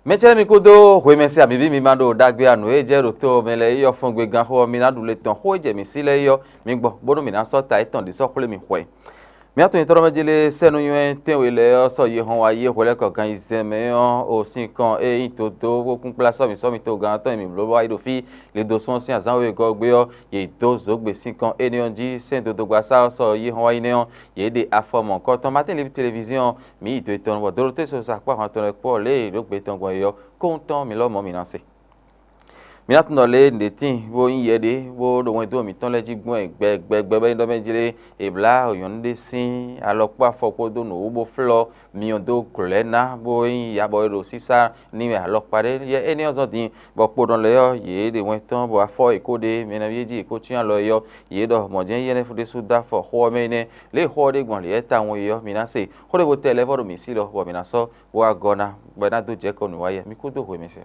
Metiere mi kodo hwemese abibi mi mando dagbe anu eje roto mele yo fun gbe gan ho mi na dule ton ho je mi sile yo mi gbo bodo mi na so ta itan di so kule mi hwe mi atun toro mejele senu yuen tenwe le so ye hon wa ye hwele kokan izeme on o sin kan e yin to wo kun plaso mi so mi to gan tan mi lo wa ido fi le do son sin azan we go gbe yo ye to zo gbe sin kan e ni onji sen do gba sa so ye hon wa ine on ye de afomo ko ton matin le television mi ito ton bo dorote so sa pa han ton po le lo gbe ton gbo yo kontan mi lo mo mi na se mi na tun le ndetin wo yin ye de wo do won do mi ton le ji gbon egbe be ndo mejile ebla oyon de sin alopo afoko do no bo flo mi on do klena bo yin ya bo ro sisa ni me alopa de ye eni ozo din bo po don le yo ye de won ton bo afo ikode mi na yeji ko tun lo yo ye do mo je ye ne fu de su da fo ho me ne le ho de gbon le ta won yo mi na se ho de bo tele fo do mi si lo bo mi na so wo agona gbe na do je ko nu wa ye mi ko do ho mi se.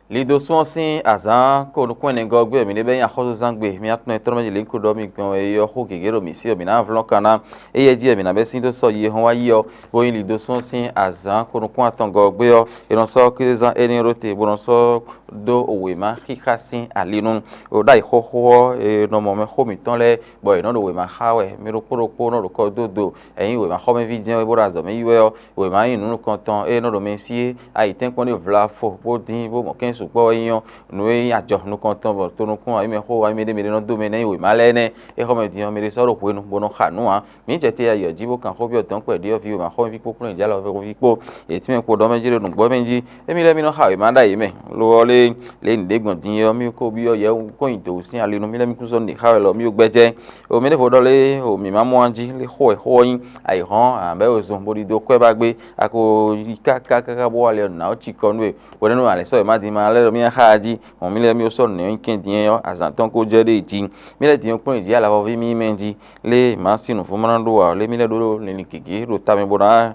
Lido sonsin azan ko no kwene gogbe mi lebe ya khozo zangbe mi atno etorme le ko do mi gbon e yo ho gegero mi si o mi na vlon kana e ye die mi na be sin do so ye hon wa yo bo yin lido sonsin azan ko no kwa ton gogbe yo e no so ke zan eni rote bo no so do owe ma khikhasin alinun o dai ho e no mo me ho mi ton le bo e no do we ma hawe mi ro po no ro ko do eyin we ma ho me vidien we bo razo me yo we ma yin nu kon ton e no do me si ai ten kon de vla fo bo din bo mo ken supo yan no e ajo no kon ton bo to no kun ai me ho ai me de no do me ne we ma le ne e ho me diyan me de so ro po enu bo no khanu an mi je te ayo jibo kan ho bi o ton pe de o fi we ma ho fi popo nja lo fi po e ti me po do me jire nu gbo menji e mi le mi no ha we ma da yi me lo le nde gbon din yo mi ko bi o ye ko yin to sin ale no mi le mi ku so ni ha we lo mi o gbeje o mi le fo do le o mi ma mo anji le ho yin ai han an be o zo bo di do ko ba gbe ako ka bo wale na o chi ko nu e wo no ale so e ma di ma le mi ha ji o mi le mi o so ni kin din yo azan ton ko je de ji mi le din ko ji ala fo vi mi menji le ma sinu fo ma ndo wa le mi le do le ni kiki ro ta mi bo na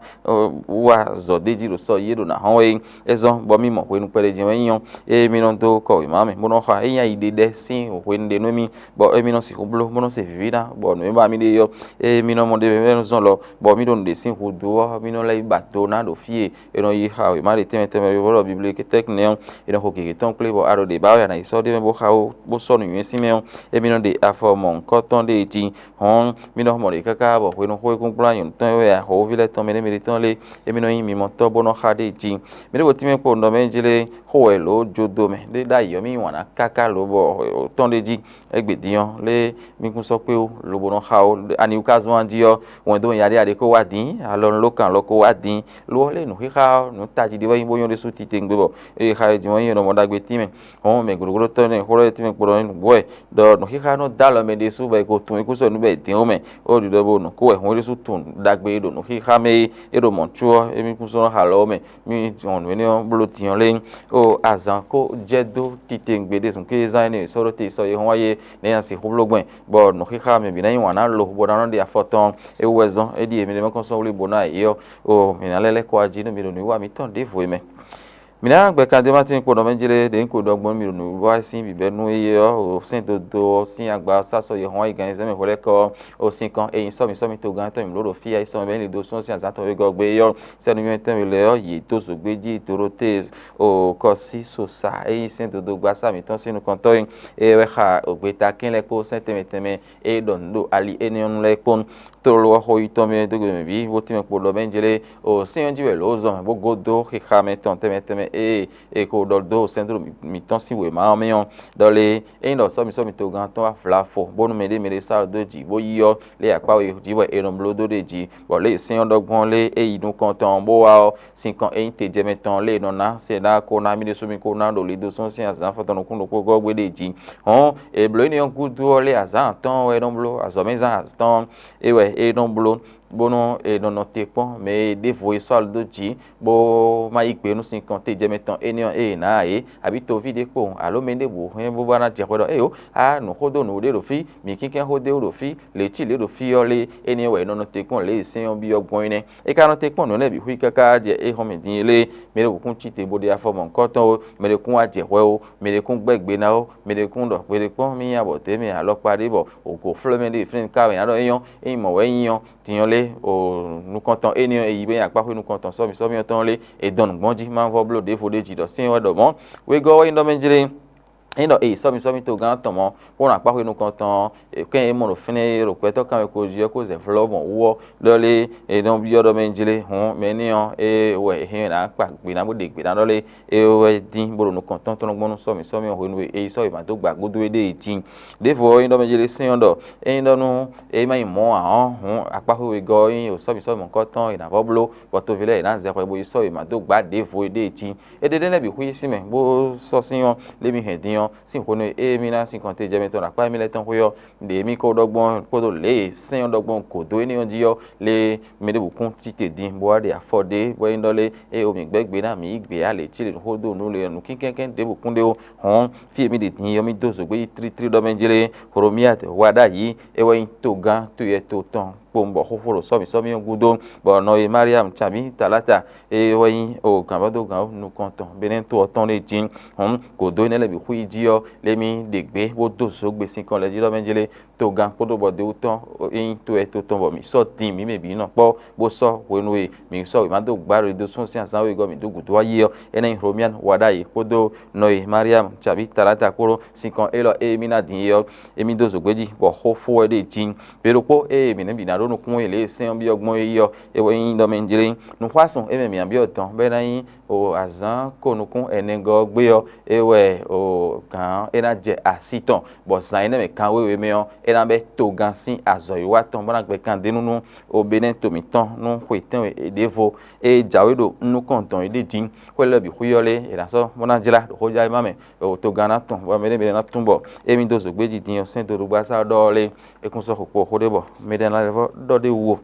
wa zo de ji ro so ye do na han we ezo bo mi mo pe nu pe de ji we yan e mi no do ko ma mi mo no ha e yan ide de sin o we nde no mi bo e mi no si ko blo mo no se vida bo no ba mi de yo e mi no mo de me no so lo bo mi do nde sin ko do mi no le ba to na do fie e no yi ha we ma de teme bo bible ke tek ne e no ko ke ton kle bo aro de ba ya na iso de bo ha o bo so no yin si me e mi no de afo mo ko ton de ti hon mi no mo de kaka bo we no ko kun plan yun ton we ya ho vi le ton me de ton le e mi no yin mi mo to bo no ha de ti mi de bo ti me po ndo me jile ho e lo jodo me de da yo mi wana kaka lo bo ton de ji egbediyan le mi kun so pe o lo bo no ha o ani u kazo an ji yo won do yan de ko wa din alon lo kan lo ko wa din lo le nu ha nu ta ji de wa yin bo yon de su ti te ngbe bo e ha ji won yin no mo dagbe ti me won me guruguru to ne ho le ti me poro nu bo e do nu ha no da lo me de su ba ko tun ku so nu be din o me o di do bo nu ko e won de su tun dagbe do nu ha me e do mo chuo e mi kun so ha lo me mi on we ne blo ti yon le o azan ko jedo tite ngbede sun ke zan ni so ro te so ye won waye ne yan si hublogbon bo nu ha me bi na yin wana lo bo na de afoton e wezon e di e mi le mo kon so le bo na yo o mi na lele ko aji no mi lo ni wa mi ton de vo me mina gbe kan de ma tin ko do menjele de ko dogbon mi no wa sin bi benu eye o sin do sin agba saso ye hon igan se me hole ko o sin kan eyin so mi to gan to mi lo fi ai so me le do so sin azan to we go gbe yo se nu mi ten mi le yo yi to so gbeji torote o ko si so sa eyin sin do gba sa mi ton sinu kan to e we ha ogbeta kin le ko se teme e don do ali eni on le pon to lo ho ito me de me bi wo ti me po do menjele o sin onji we lo zo me bo godo ha me ton teme e ko do centro mi ton si we ma me on do le e no so mi to gan ton afla fo bo nu me de sa do ji bo yo le apa we ji bo e no blo do de ji bo le sin on dogbon le e inu kan ton bo wa sin kan e te je me ton le no na se na ko na mi de so mi ko na do le do son sin azan fo ton kun do ko go gbe de ji hon e blo ni on gudu le azan ton we no blo azo me zan ton e we e no blo bono e nono te pon me devo e sol do ji bo ma ipe nu sin kan te je metan eniyan e na e abi to vide po alo me de bo hen bo bana je kodo e o a no hodo no de ro fi mi kinken hode ro fi le ti le ro fi o le eniyan we nono te pon le sin bi ogbon ine e ka no te pon no le bi hui kaka je e ho me din le me ro kun ti te bo de afo mo nkan tan o me le kun aje we o me le kun gbegbe na o me le kun do pe le pon mi abo te mi alo pare bo o ko flo me de fin ka we ado eyan e mo we yan tiyan le o nu kan tan eniyan e yi be apa nu kan tan so mi tan le e don gbonji ma vo blo de fo de ji do sin we do mo we go we ndo menjire endo so mi to gan ton mo won apa nu kan tan e ken e mo no fine ro pe to kan ko je ko ze flo mo wo lo le e don bi odo menjire hun me ni on e we he na pa gbe na mo de gbe na lo le e we din bo nu kan tan ton gbonu so mi o nu e so ma to gba godo de tin de fo endo menjire sin ondo endo nu e ma mo ahun hun apa we go yin o so mi kan tan ina vo blo bo to vile na ze ko bo so ma to gba de fo de tin e de le bi hu si me bo so sin on le mi he din sin ko ne e mi na sin kan te je meton apa mi le tan ko yo de mi ko dogbon ko do le sin dogbon ko do ni onji yo le mi de bukun ti te din bo ade afode bo indole e o mi gbegbe na mi igbe ale ti le ho do nu le nu kinkenken de bukun de o hon fi mi de din yo mi do so gbe 33 do menjele horomia te wada yi e wo to gan to ye to ton pombo hoforo so mi gudo bo no e Mariam chami talata e woyin o kan bodo gan nu konton benen to oton le tin ko do ne le bi hu ji yo le mi de gbe bo do so gbe sin kan le ji do menjele to gan podo bo de uton yin to e to ton bo mi so tin mi me bi na po bo so wenu e mi so ma do gba re do sun si asan we go mi do gudo aye yo enen romian wada yi podo no e Mariam chami talata koro sin kan e lo e mi na din yo e mi do so gbeji bo hofo e de tin pero po e mi ne bi na no kun ele sin bi ogbon yo e wo yin do menjire nu fason e me mi abi otan be na yin o azan ko nu kun enengo gbe yo e we o kan e na je asiton bo san ene me kan we me yo e na be to gan sin azo yi wa ton bona gbe kan de nunu o benen to mi ton nu huitan e devo e jawe do nu kon ton e de din ko le bi huyole e na so bona jira do hoja mame o to gan na ton bo me na tumbo e mi do zo gbeji din yo sin to do gba sa do le e kun so ko hodebo me den la do de wo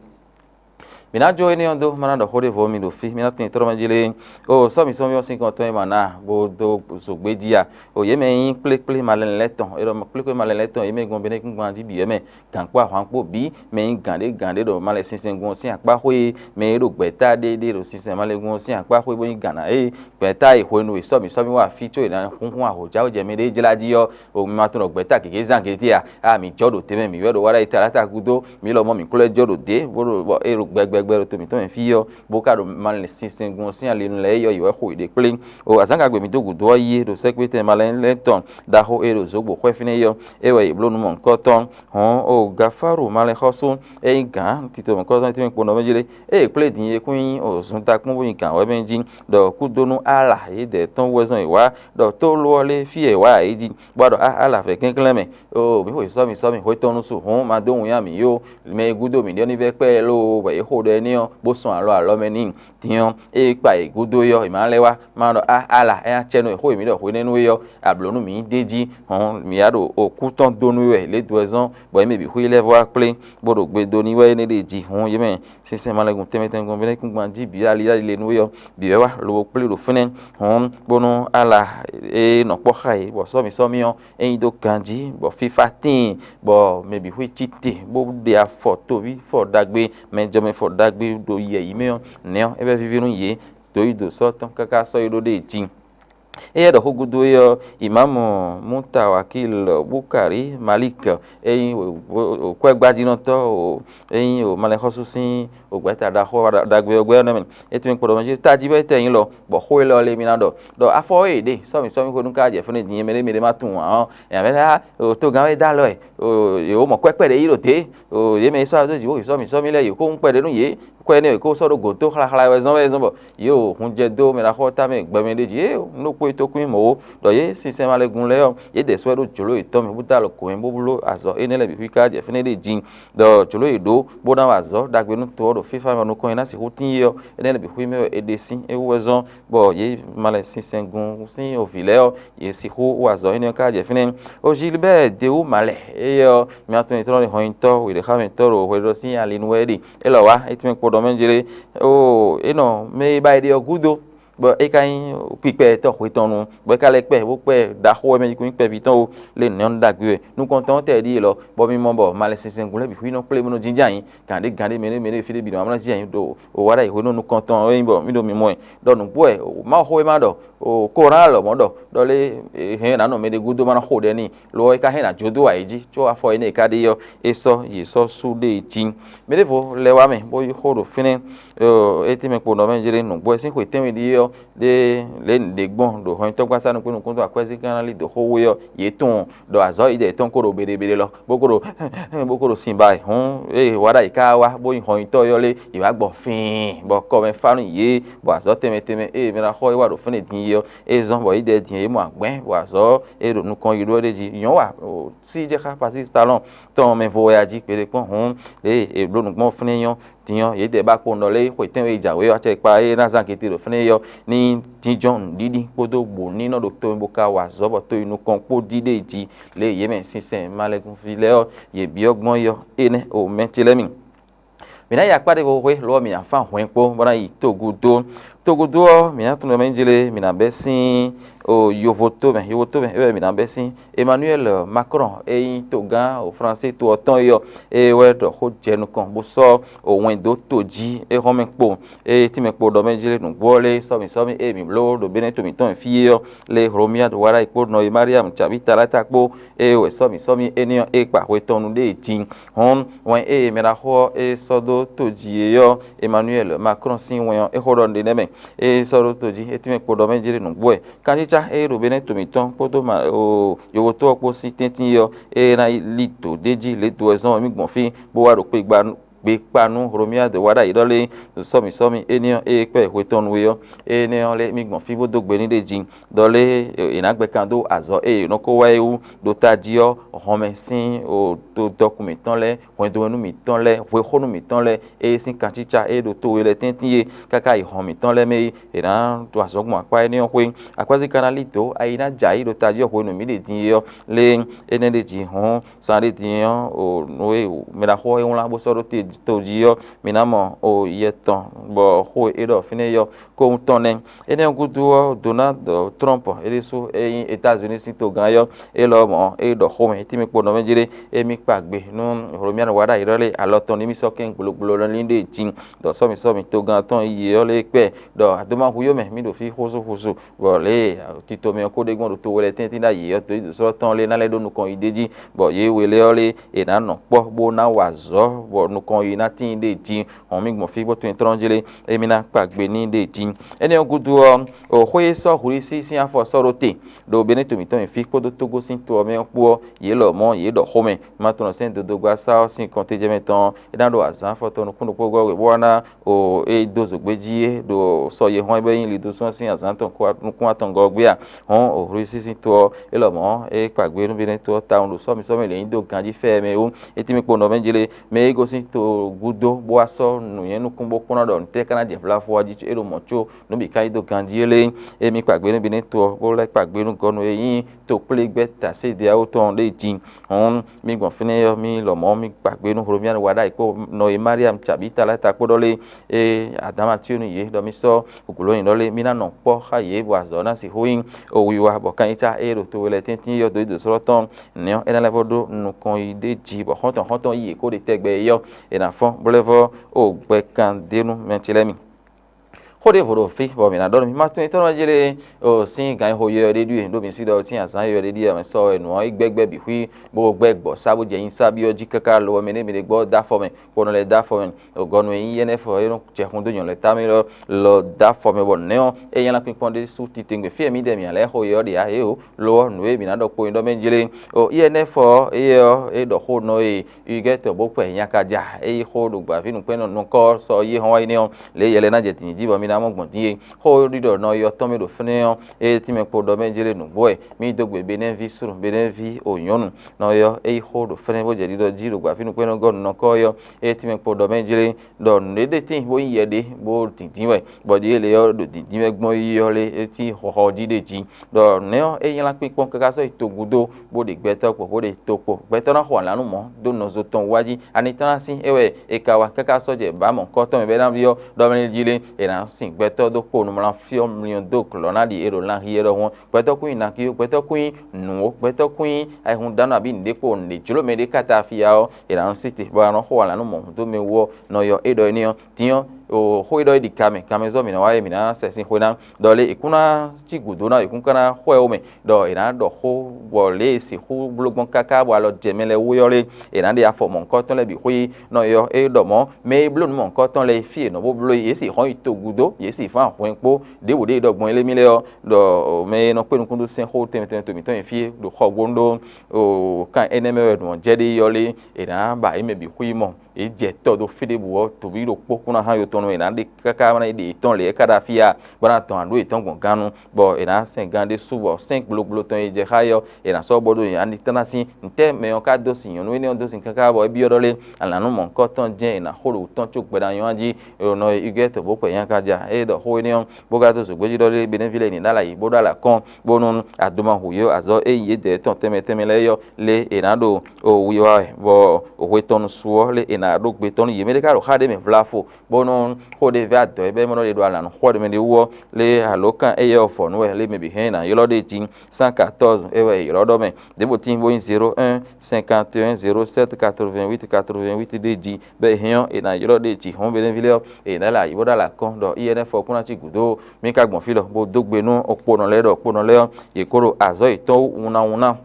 mina jo ni ondo mana do hore vo mi do fi mina tin toro manjile o so mi sin kan to e mana bo do so gbejia o ye me yin ple malen leton e do ple malen leton e me gon bene kun gban di bi e me kan pa han po bi me yin gande do malen sin gon sin apa hoe me ro gbeta de ro sin malen gon sin apa hoe bo yin gana e gbeta e ho nu so mi wa fi to e na kun ahoja o je me de jilaji yo o mi ma tun ro gbeta keke zan kete a mi jodo teme mi we do wara itarata gudo mi lo mo mi kule jodo de bo e ro gbegbe to mi to me fi yo bo ka do malen sin gon sin ale nu le yo iwe ho ide plen o azanga gbe mi do gudo yi do se pe te malen leton da ho e ro zogbo kwe fine yo e we iblo nu mo nkoton hon o gafaru malen khosun e gan ti to mo nkoton ti mi pono mejile e ple din ye kun o sun ta kun bo yin kan we menjin do kudonu ala e de ton wezon iwa do to lo le fi e wa e ji gbado ala fe kenkele me o mi ho so mi ho tonu su hon ma do ya mi yo me gudo mi ni be pe lo we ho de ni bo son alo me ni tiyan e pa e gudo yo imalewa ma do ala e a chenu e ho mi do ho nenu yo ablonu mi deji hon mi ado okutan donu we le doezon bo me bi hu ile vo aple bodo gbe doni we ne deji hon ye me sinsin malegun temeten gon bele kun gban ji bi ali le nu yo bi we wa lo ple do fune hon bonu ala e no po khai bo so mi on e do kanji bo fifa tin bo me bi hu titi bo de a photo vi for dagbe me jo me for dagbe do ye yi me on ne e be vivi nu ye do ido so ton kaka so ido de tin e do hugudu yo imamu Mutawakil Bukari Malik e o ko gbaji no to o e o male khosusin o gbeta da ho dagbe ogbe no men e ti mi podo manje taji be teyin lo bo ho lo le mi na do afo e de so mi ko nun ka je fun din me ma tun awon e be o to gan we da lo e o mo kwekpe de yi lo te o ye me so azo ji o so mi le yi ko un pe de nu ye ko ene ko so do go to khala we zon bo yo hun je do me la khota me gbe me deji e no po to kun mo do ye sinsen male gun le yo ye de so do jolo ito me buta lo ko en bobulo azo ene le bi ka je fene de jin do jolo edo bo na azo dagbe nu to do fifa no ko ina si hutin yo ene le bi hui me edesin e wezon bo ye male sin sengun sin o vileo ye si hu wazo ene ka je finen o Gilbert de o male e yo mi atun itron ho into we de ha toro we do sin alinwedi e lo wa etime podo menjere o eno me ba de ogudo bo e kan pipe to ko tonu bo ka le pe bo pe da ho me ku pe bi ton le ne on dagbe nu konton te di lo bo mi mo bo male sin sengun le bi hui no ple mo no jinja yin gande mene fi de bi no amna ji yin do o wara i ho no nu konton e bo mi do mi mo do nu bo e ma ho e ma do o ko ran lo mo do le he na no me de gudo ma na ho de ni lo e ka he na jodo wa eji cho afo e ne ka de yo e so yi so su de tin me de vo le wa me bo yi ho do fini e ti me po no me jere nu bo e sin ko te me di yo de le de gbon do ho to gba sanu ko nu ko to akwezi kan li do ho wo yo ye tun do azo ide ton ko ro bere lo bokoro sin bai hun wada ika wa bo ho to yo le iwa gbo fin bo ko me fanu ye bo azo teme me ra ho iwa do fun din yo zon bo ide din e mo agben bo azo ro nu kan yiro de ji yan wa si je ka pasi salon ton me voyage pere pon hun lo nu gbon fun yan tiyan ye de ba ko ndo le ko ten we jawe wa che pa na zan kiti ro fun yo ni tijon didi podo gbo ni no do to bo ka wa zo bo to inu kan po dide ji le ye me sinsen malegun file o ye bi ogbon yo ene o mentilemi mina ya pade wo we lo mi afa hwen po bona yi togudo mi atun me njele mina besin o yovoto me e mina besin Emmanuel Macron e togan o français to otan yo e we do ho jenu kan bo so o wen do toji e ho me po e ti me po do me njele nu gbole so mi e mi lo do bene to mi ton fi yo le romia do wara ipo no e Mariam chabita lata po e we so mi eniyan e pa we tonu de tin hon wen e me ra ho e sodo toji yo Emmanuel Macron sin wen e ho do de neme e sodo toji e ti me po do me njele nu gbo e kanjicha e ro bene to mi ton po to ma o yo to po si tentin yo e na lito deji le do ezon mi gbon fi bo wa ro pe gba be panu romia de wada idole somi eniyan e pe we tonu we yo eniyan le mi gbon fi bo do gbe ni de jin dole inagbe kan do azo no ko wa ewu do tadio homesin o do documentan le won do nu mi tan le we khonu mi tan le e sin kan chicha e do to we le tentin kaka i hon mi tan le me ran do azogbon apa eniyan we akwazi kanalito aina jai do tadio we nu mi de din yo le enen de ji hon san de din o no e me da ho e won la bo so do toji yo minamo o yeton bo ho edo fine yo ko tonen ene gudu Donald Trump ele so États-Unis sin to gan yo e lo mo e do ho me ti mi po no mejire e mi pagbe nu romian wada irole aloton ni mi so ken gbologbolo lo linde jin do so mi to gan ton iye yo le pe do adoma hu yo me mi do fi hoso bo le ti to me ko de gbon do to wele tin da ye yo to so ton le na le do nu kon ideji bo ye wele ole e na no po bo na wazo bo nu kon ina tin de tin on mi gbon fi bo to intronjele e mi na pagbe ni de tin ene ogudu o hoye so huri si afo so rote do bene to mi ton fi po do togo sin to me po ye lo mo ye do home ma to no sen do gba sa sin kon te je meton e dan do azan fo to no kun po go we bona o e dozo gbeji do so ye hon be yin li do so sin azan ton ko kun aton go gbe a hon o huri si to e lo mo e pagbe nu bene to ta on do so mi le yin do ganji fe me o e ti mi po no menjele me go sin to gudo bo aso nu yen nu kun bo kun do te kana je fla fo aji e lo mo cho no bi kai do ganji ele e mi pagbe nu bene to bo le pagbe nu gonu e yin to plegbe ta se de o ton le jin on mi gbon fine yo mi lo mo mi pagbe nu horomian wada ipo no e Mariam chabita la ta podole e adama ti onu ye do mi so okuloyin dole mi na no po ha ye bo azo na si hoyin o wiwa bo kan ita e ro to wele tintin yo do so ton ni e na level do nu kon ide ji bo honton yi ko de tegbe yo e na fon bolevo o gbe kan denu mentilemi hode voro fi bo mi na do mi ma tun to jere o sin gan ho ye de du do mi si do tin asan ye de di e so enu o igbegbe bi hui bo gbegbo sabo je yin sabi oji kaka lo mi ne gbo da for me ko no le da for me o gonu yin ye ne fo e no je hun do yan le ta mi lo da for me bo ne o e yan la pin pon de su ti tengbe fi mi de mi ale ho ye de a e o lo nu e mi na do ko ndo me jere o ye ne fo e do ho no e you get bo pe yan ka ja e ho do gba fi nu pe no ko so ye hon wa ni o le ye le na je tin ji bo mi na mo gbon die ho ri do no yo to me do fene yo e ti me po do me jele nu boy mi do gbe benevi suru benevi oyonu no yo e ho do fene bo je ri do ji ro gba finu pe no go no ko yo e ti me po do me jele do ne tin bo yin ye de bo tin we bo di le yo do tin we gbon yo le e ti ho di de ji do ne yo e yin la pin pon kaka so itogudo bo de gbeto po bo de topo gbeto na ho lanu mo do no zo ton waji ani tan sin ewe e ka wa kaka so je ba mo ko to me be na bio do me jile e na sin gbeto do po no ma fi million do klo na di ero la hiero won gbeto kuin na ki gbeto kuin nu gbeto kuin ai hun dana bi nde po nde julo me de kata fi ya o e na city ba no ho lanu mo do me wo no yo e do ni o tiyan o hoido di kame zo mi na waye mi na sesin hoina dole ikuna ti gudo na ikunkana ho me do ina do ho wole si ho blogbon kaka wa lo jemele wuyole ina de afo mon ko ton le bi hui no yo e do mo me blon mon ko ton le fi no bo blo yesi ho ito gudo yesi fa ho enpo de wo de dogbon ele mi le o do me no pe nkundu sin ho tem to mi ton fi do ho gbondo o kan eneme do jede yole ina ba e me bi hui mo e je todo fide buo to bi do pokuna ha yo tonu ina de kaka mana de ton le kada fia bana ton ando eton gon ganu bo ina sen gande subo 5 bloglo ton e je hayo ina so bodo ina ni tanasi nte me on ka do sin yo no ni on do sin kaka bo e bi odole alanu mon ko ton je ina horo ton chu gbe dan yo anji no you get bo pe yan ka ja e do ho ni on bo ga to so gbeji dole benefile ni dala yi bo dala kon bo nun aduma huyo azo e ye de ton teme le yo le ina do o wiwa bo o weton suo le ina do gbe ton ye me de ka ro hade me vlafo bonon ho de va do e be mo no de do ala no ho de me de wo le alokan e yo fo no le me bi hen na yo lo de tin 114 e we yo do me de bo tin bo 01 51 07 88 88 de ji be hen e na yo lo de ti hon be den vile e na la ibo da la kon do iye ne fo kuna ti gudo mi ka gbon filo bo do gbe nu opono le e koro azo ito una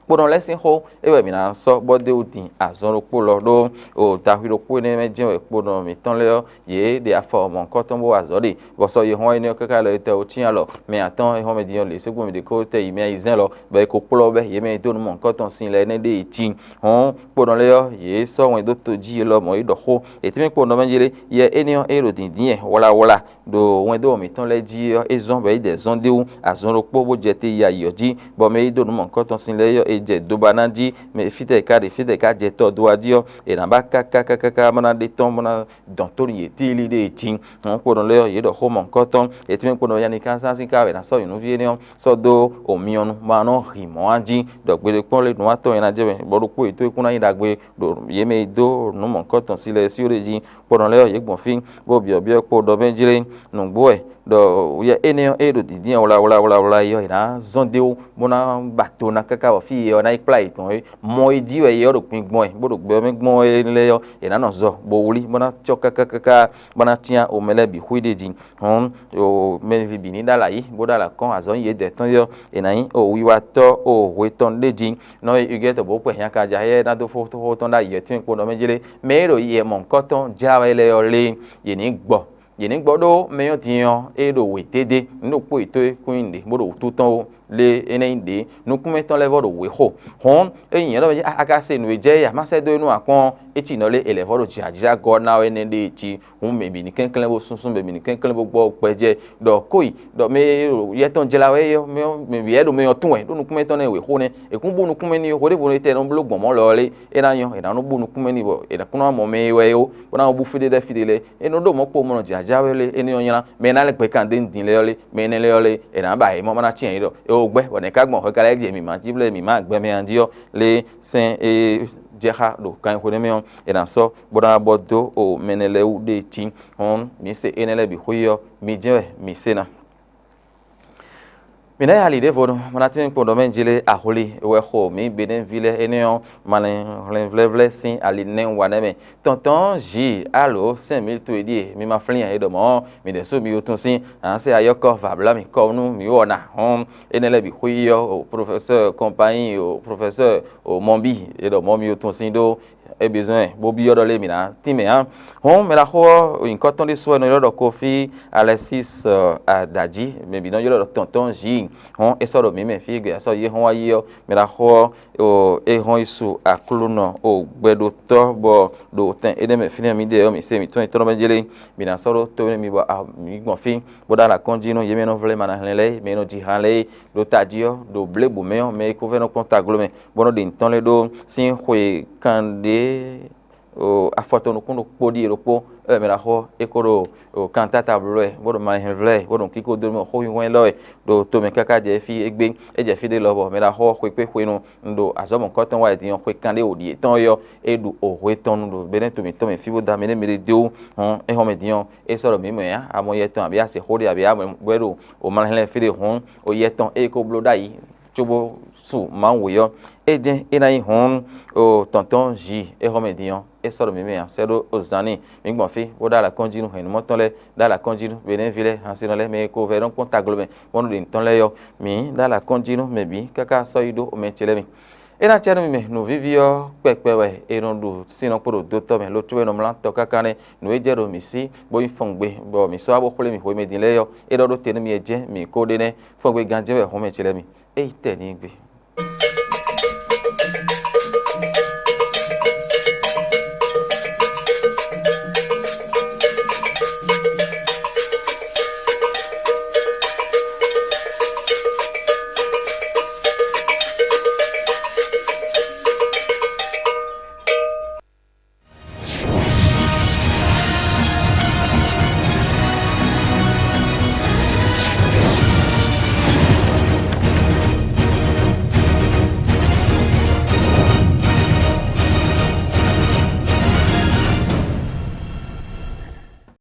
kpono lesin ho ewe mi na so bode udin azoro polo do o tahiro po ne meje we kpono mi ton le ye de afo mo nkan ton bo azori bo so ye hon eni kaka le te o tian lo me atan e hon me dion le segbo mi de ko te imi izin lo be ko polo be ye me do mo nkan ton sin le ne de tin hon kpono le ye so won do to ji lo mo ido ho e ti mi kpono menjele ye eni e ro din din e wala do won do mi ton le ji e zon be de zon de u azoro po bo je te ya yoji bo me do mo nkan ton sin le yo je dobana di me fite ka je to do adio e na ba kaka mana de ton mana don to ye tili de tin on ko don le ye do ho mon koton e ti me ko no ya ni kan san sin ka we na so yunu vie ni on so do omionu ma no himo anji do gbe pon le no ato ina je be bo ru po eto ikuna yin dagbe do ye me do no mon koton sile si oreji ko don le ye gbon fin bo bi po do benjire nu gbo e do ye eneo e do didin wala yo ina zondeu mona bato na kaka wa fi yo na iplai ton mo idi we yo do pin gbon e bo do gbe me gbon e le yo ina no zo bo wuli mona choka kaka bana tia o mele bi huideji hon o me vi bini dala yi bo dala kon azon ye de ton yo ina yin o wiwa to o we ton deji no you get bo pe yan ka ja ye na do fo ton da ye tin ko no mejele me ro ye mon koton jawe le yo le ye ni gbo yeni gbodo meyo tiyan edo wetede nukpo ito kuinde bodo tuton le enende nukume ton le vodo we ho hon eyin lo aka se nu je ya ma se do inu akon eti no le ele vodo jaja god now enende ti hun me bi ni kenkele bo sunsun be bi ni kenkele bo gbo peje do koi do me ye ton je lawe yo me bi edo meyo tun e do nukume ton e we ho ne ekun bo nukume ni ho de bo ni te no blogbon mo lo le ena yan ena no bo nukume ni bo ena kuna mo me we yo bona bu fide eno do mo po mo jawele eni onyana me na le pe kan de ndin le ole me ne le ole e na ba e mo na chi en do e o gbe woni ka gbon ho kala je mi ma jible mi ma gbe me andio le sen e jeha do kan ko ne me on e na so boda bodo o menele u de tin on mi se enele bi hoyo mi je mi se na mina ya lide vodo mana tin ko do menjele aholi we ho mi benen ville enion manen vle sin ali nen waneme tonton ji allo 5000 to edie mi ma flin e do mo mi de so mi otun sin an se ayoko vabla mi ko nu mi wona hon enele bi huyo o professeur compagnie o professeur o mombi e do mo mi otun sin do e besoin bo bi yodo le mina time hein on me la ho in coton de so no yodo Kofi Alexis Adadi me bi no yodo tonton Ji on e so do mi me fi gbe so ye hon wa yo me la ho o e hon isu akluno o gbedo to bo do ten e de me fini mi de o mi se mi ton e to me jele mi na so do to mi bo mi gbon fi bo da la konji no ye me no vle mana le me no ji han le do tadio do ble bu me ko ve no contact glome bono de ton le do sin hwe kande o afoto no kuno podi ropo me la ho e koro o kanta tablo bodo ma hen vle bodo kiko do mo ho yin lo do to me kaka je fi egbe e je fi de lobo me la ho hwe no ndo azomo koton wa ediyan hwe kande odi ton yo edu o hwe ton do benen to me fi bo da me de dio e ho me diyan e so ro mi mo ya amoye ton abi ase hori abi amwero o ma hen fi de hon o ye ton e ko blo dai chobo su manweyo ejen inayi hon o tonton Ji e homedion e soro mi me sero ozani mi gbon fi o da la konjinu hen mo ton le da la konjinu benen vile hansino le me ko veron contact globe wonu din ton le yo mi da la konjinu me bi kaka so ido o me chele mi ena chero mi me no vivio pepe we erondu sino poro do to me lo tuwe no mlan to kaka ne no ejero mi si bo ifongbe bo mi so abo kole mi ho me din le yo e do tenu mi eje mi ko de ne fongbe ganje we ho me chele mi e ite ni gbe